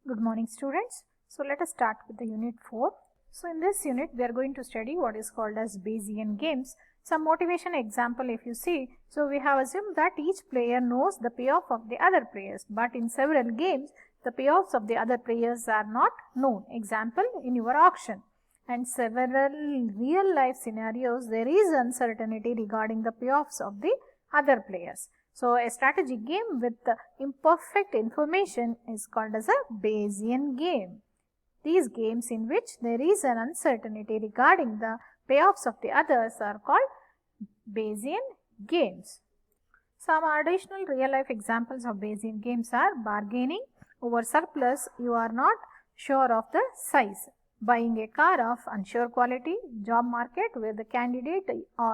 Good morning students. So let us start with the unit 4. So in this unit we are going to study what is called as Bayesian games. Some motivation example if you see. So we have assumed that each player knows the payoff of the other players, but in several games the payoffs of the other players are not known. Example, in your auction. And several real life scenarios there is uncertainty regarding the payoffs of the other players. So a strategy game with imperfect information is called as a Bayesian game. These games in which there is an uncertainty regarding the payoffs of the others are called Bayesian games. Some additional real life examples of Bayesian games are bargaining over surplus you are not sure of the size, buying a car of unsure quality, job market where the candidate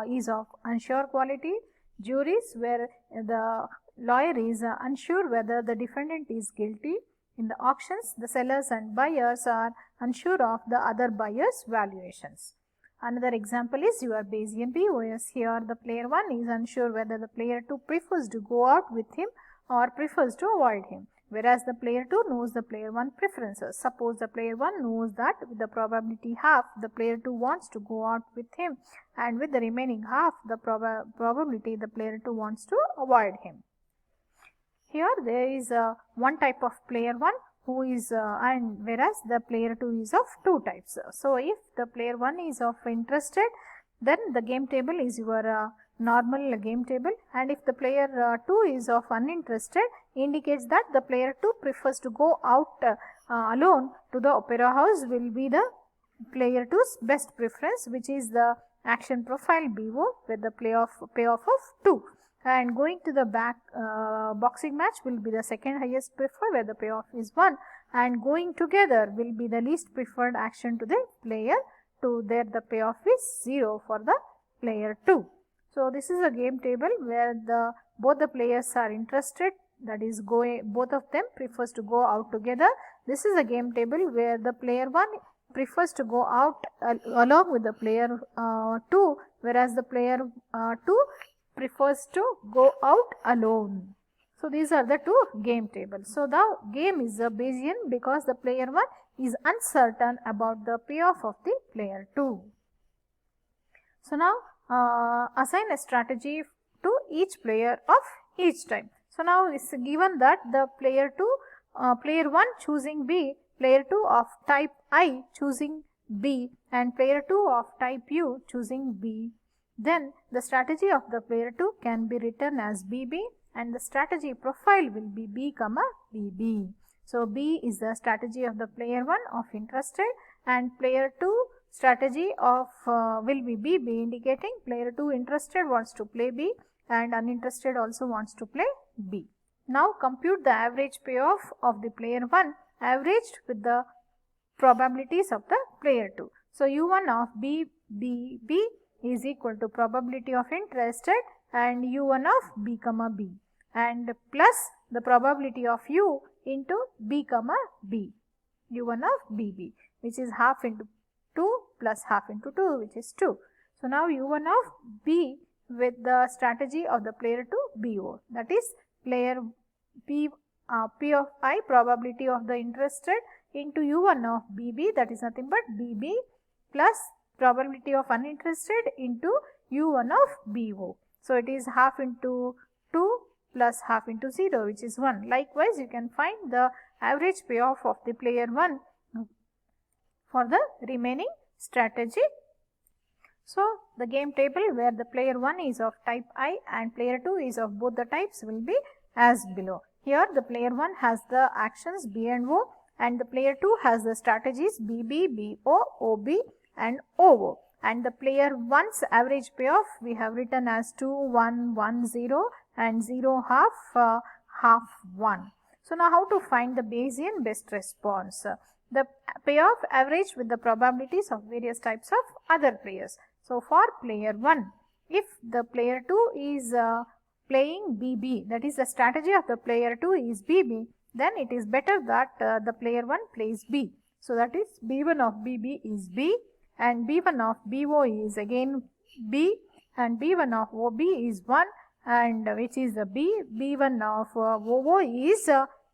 is of unsure quality, juries where the lawyer is unsure whether the defendant is guilty. In the auctions, the sellers and buyers are unsure of the other buyers' valuations. Another example is your Bayesian BOS. Here the player 1 is unsure whether the player 2 prefers to go out with him or prefers to avoid him, whereas the player 2 knows the player 1 preferences. Suppose the player 1 knows that with the probability half the player 2 wants to go out with him, and with the remaining half the probability the player 2 wants to avoid him. Here there is one type of player 1 who is and whereas the player 2 is of two types. So if the player 1 is of interested, then the game table is your normal game table, and if the player 2 is of uninterested, indicates that the player 2 prefers to go out alone to the opera house will be the player 2's best preference, which is the action profile BO with the payoff of 2, and going to the boxing match will be the second highest preferred where the payoff is 1, and going together will be the least preferred action to the player 2, there the payoff is 0 for the player 2. So this is a game table where both the players are interested, that is both of them prefers to go out together. This is a game table where the player 1 prefers to go out along with the player 2, whereas the player 2 prefers to go out alone. So these are the two game tables. So the game is a Bayesian because the player 1 is uncertain about the payoff of the player 2. So now assign a strategy to each player of each type. So now it is given that the player 1 choosing B, player 2 of type I choosing B, and player 2 of type U choosing B. Then the strategy of the player 2 can be written as BB, and the strategy profile will be B, BB. So B is the strategy of the player 1 of interested, and player 2 strategy of will be BB, indicating player 2 interested wants to play B and uninterested also wants to play B. Now compute the average payoff of the player 1 averaged with the probabilities of the player 2. So U1 of BB is equal to probability of interested and U1 of B, B, and plus the probability of U into B, B, U1 of BB, which is half into 2 plus half into 2, which is 2. So now U1 of B with the strategy of the player 2 BO, that is player P of I, probability of the interested, into U1 of BB, that is nothing but BB, plus probability of uninterested into U1 of BO. So it is half into 2 plus half into 0, which is 1. Likewise, you can find the average payoff of the player 1 for the remaining strategy. So the game table where the player 1 is of type I and player 2 is of both the types will be as below. Here the player 1 has the actions B and O, and the player 2 has the strategies BB, BO, OB and OO, and the player 1's average payoff we have written as 2, 1, 1, 0 and 0, half, half 1. So now how to find the Bayesian best response? The payoff average with the probabilities of various types of other players. So for player 1, if the player 2 is playing BB, that is the strategy of the player 2 is BB, then it is better that the player 1 plays B. So that is B1 of BB is B, and B1 of BO is again B, and B1 of OB is 1, and which is the B, B1 of OO is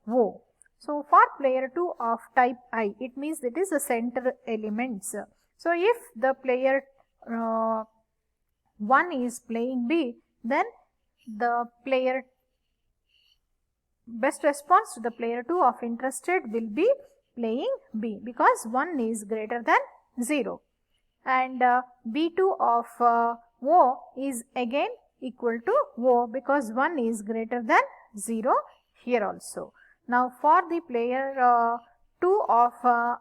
O. So for player 2 of type I, it means it is the center elements. So if the player 1 is playing B, then the player best response to the player 2 of interested will be playing B, because 1 is greater than 0. And B2 of O is again equal to O, because 1 is greater than 0 here also. Now for the player 2 of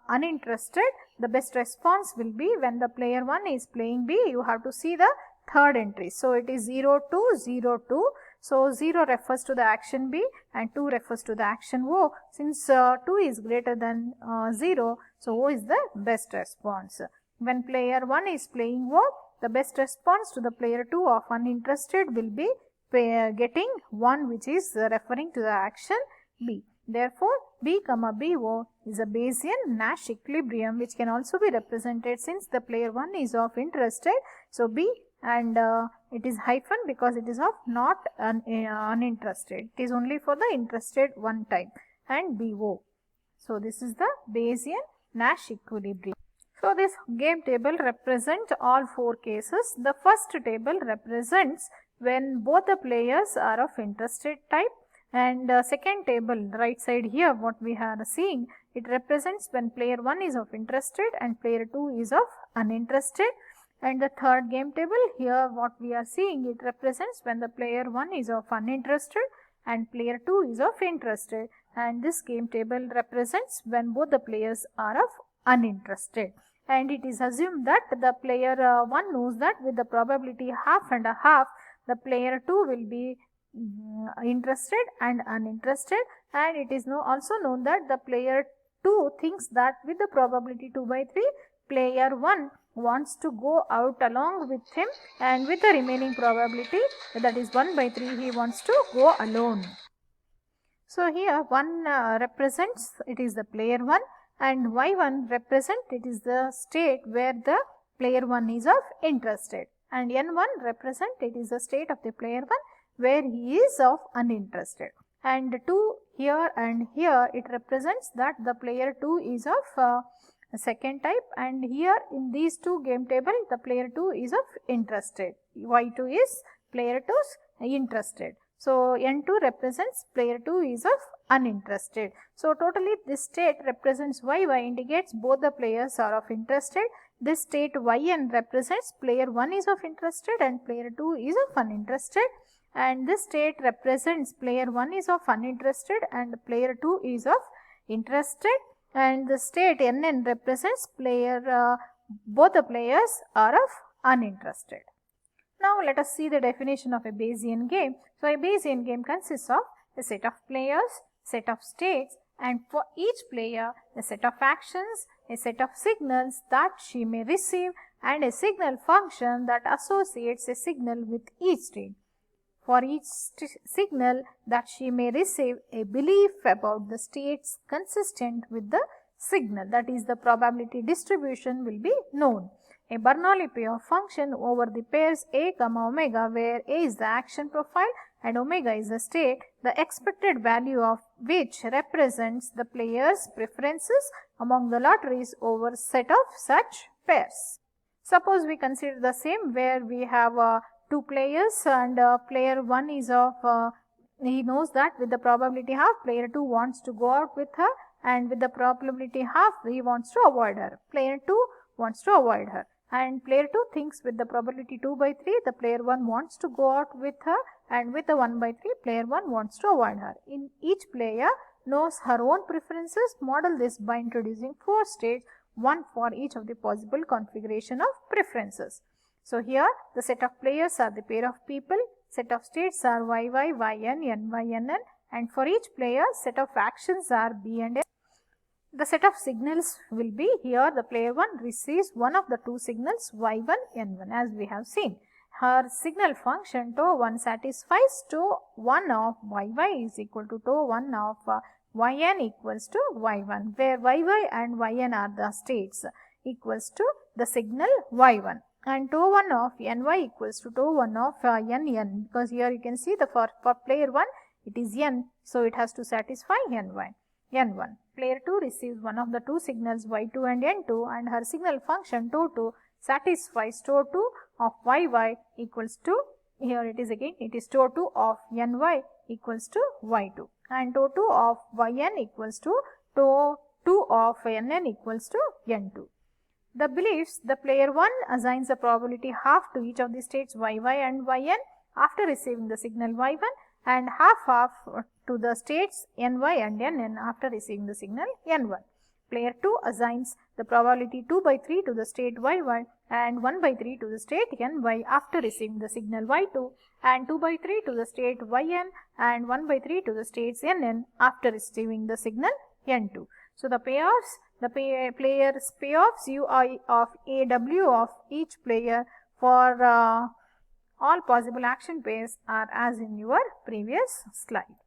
uninterested, the best response will be when the player 1 is playing B, you have to see the third entry. So it is 0, 2, 0, 2. So 0 refers to the action B and 2 refers to the action O. Since 2 is greater than 0, so O is the best response. When player 1 is playing O, the best response to the player 2 of uninterested will be getting 1, which is referring to the action B. Therefore, B, BO is a Bayesian Nash equilibrium, which can also be represented since the player 1 is of interested. So B, and it is hyphen because it is of not uninterested. It is only for the interested one type, and BO. So this is the Bayesian Nash equilibrium. So this game table represents all 4 cases. The first table represents when both the players are of interested type, and second table right side here what we are seeing, it represents when player 1 is of interested and player 2 is of uninterested. And the third game table here what we are seeing, it represents when the player 1 is of uninterested and player 2 is of interested, and this game table represents when both the players are of uninterested. And it is assumed that the player 1 knows that with the probability half and a half, the player 2 will be interested and uninterested, and it is also known that the player 2 thinks that with the probability 2 by 3, player 1 wants to go out along with him, and with the remaining probability, that is 1 by 3, he wants to go alone. So here 1 represents it is the player 1, and Y1 represent it is the state where the player 1 is of interested, and N1 represent it is the state of the player 1 where he is of uninterested. And 2 here and here, it represents that the player 2 is of second type, and here in these two game table the player 2 is of interested. Y2 is player 2's interested. So N2 represents player 2 is of uninterested. So totally this state represents YY indicates both the players are of interested. This state YN represents player 1 is of interested and player 2 is of uninterested. And this state represents player 1 is of uninterested and player 2 is of interested. And the state NN represents player both the players are of uninterested. Now let us see the definition of a Bayesian game. So a Bayesian game consists of a set of players, set of states, and for each player a set of actions, a set of signals that she may receive, and a signal function that associates a signal with each state. For each signal that she may receive, a belief about the states consistent with the signal, that is the probability distribution, will be known. A Bernoulli payoff function over the pairs A, omega, where A is the action profile and omega is the state, the expected value of which represents the player's preferences among the lotteries over set of such pairs. Suppose we consider the same where we have two players, and player 1 is of, he knows that with the probability half, player 2 wants to go out with her, and with the probability half, he wants to avoid her. Player 2 wants to avoid her. And player 2 thinks with the probability 2 by 3, the player 1 wants to go out with her, and with the 1 by 3, player 1 wants to avoid her. In each player knows her own preferences. Model this by introducing 4 states, one for each of the possible configuration of preferences. So here the set of players are the pair of people, set of states are YY, YN, NY, NN, and for each player set of actions are B and S. The set of signals will be here the player 1 receives one of the two signals Y1, N1 as we have seen. Her signal function τ1 satisfies τ1 of YY is equal to τ1 of YN equals to Y1, where YY and YN are the states equals to the signal Y1. And τ1 of NY equals to τ1 of NN, because here you can see the for player 1 it is N, so it has to satisfy NY. n1. Player 2 receives one of the two signals y2 and n2 and her signal function to2 satisfies to2 of yy equals to, here it is again, it is to2 of ny equals to y2 and to2 of yn equals to to2 of nn equals to n2. The beliefs, the player 1 assigns the probability half to each of the states yy and yn after receiving the signal y1 and half to the states ny and nn after receiving the signal n1. Player 2 assigns the probability 2 by 3 to the state yy and 1 by 3 to the state ny after receiving the signal y2 and 2 by 3 to the state yn and 1 by 3 to the states nn after receiving the signal n2. So the payoffs, players payoffs ui of aw of each player for all possible action pairs are as in your previous slide.